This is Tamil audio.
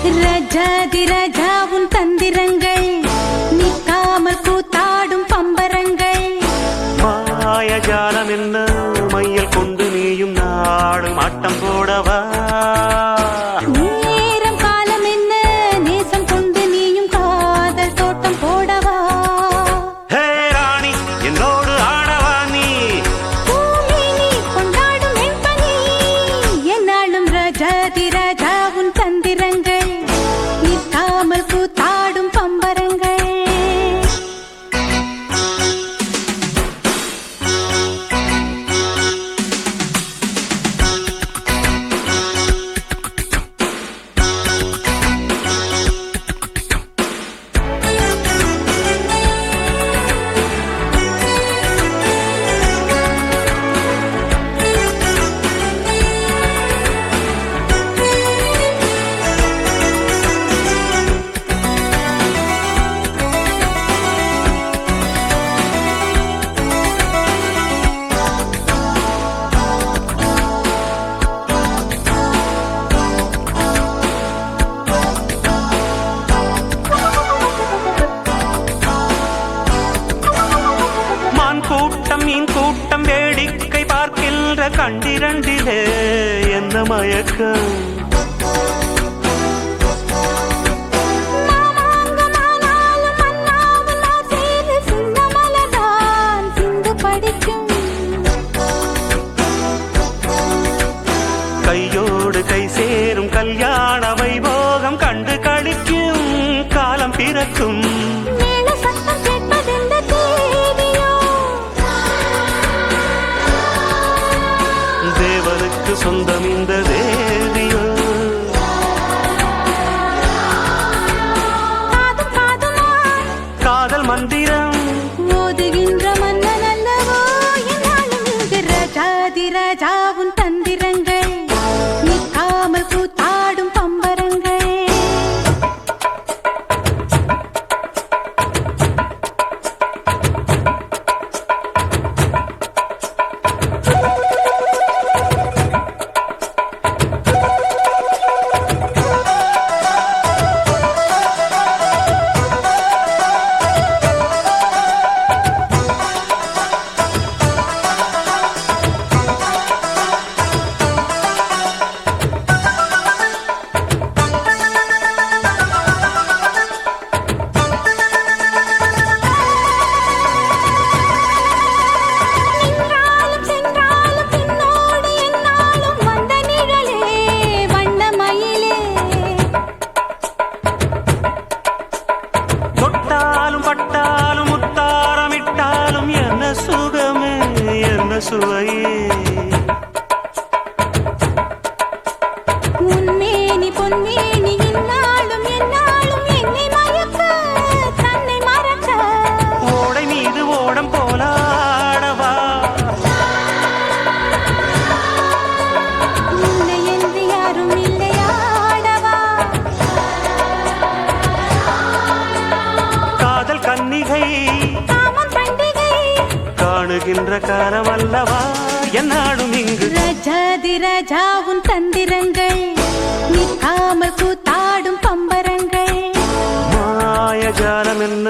ரஜாதி ராஜாவும் தந்திரங்கள் நிற்காமல் கூத்தாடும் பம்பரங்கள் மாயஜாலம் என்ன மையல் கொண்டு நீயும் நாடும் ஆட்டம் போடவா நேரம் காலம் என்ன நேசம் கொண்டு நீயும் காதல் தோட்டம் போடவா ஹே ராணி என்னோடு ஆடவா நீ பூமேனி கொண்டாடும் வெண்பனி என்னாலும் ராஜாதி ராஜாவும் தந்திரங்கள் நிற்காமல் கூத்தாடும் பம்பரங்கள் கூட்டம் மீன் கூட்டம் வேடிக்கை பார்க்கின்ற கண்டிரண்டிலே என்ன மயக்கம் கையோடு கை சேரும் கல்யாண வைபோகம் கண்டு கழிக்கும் காலம் பிறக்கும் தேவனுக்கு சொந்தம் இந்த தேவியோ காதல் மந்திரம் ஓதுகின்ற மன்னன் அல்லவோ என்னாலும் ராஜாதி ராஜாவும் தந்திரங்கள் நிற்காமல் கூத்தாடும் பம்பரங்கள் உன்மேனி பொன்மேனி இந்நாளும் எந்நாளும் என்னை மயக்க தன்னை மறக்க ஓடை மீது ஓடம் போலாடவா உன்னை என்று யாரும் இல்லையாடவா காதல் கன்னிகை காமம் பண்டிகை காணுகின்ற காலமல்லவா என்னாடும் இங்கு ராஜாதி ராஜாவும் தந்திரங்கள் நிற்காமல் கூத்தாடும் பம்பரங்கள் மாயஜாலம் என்ன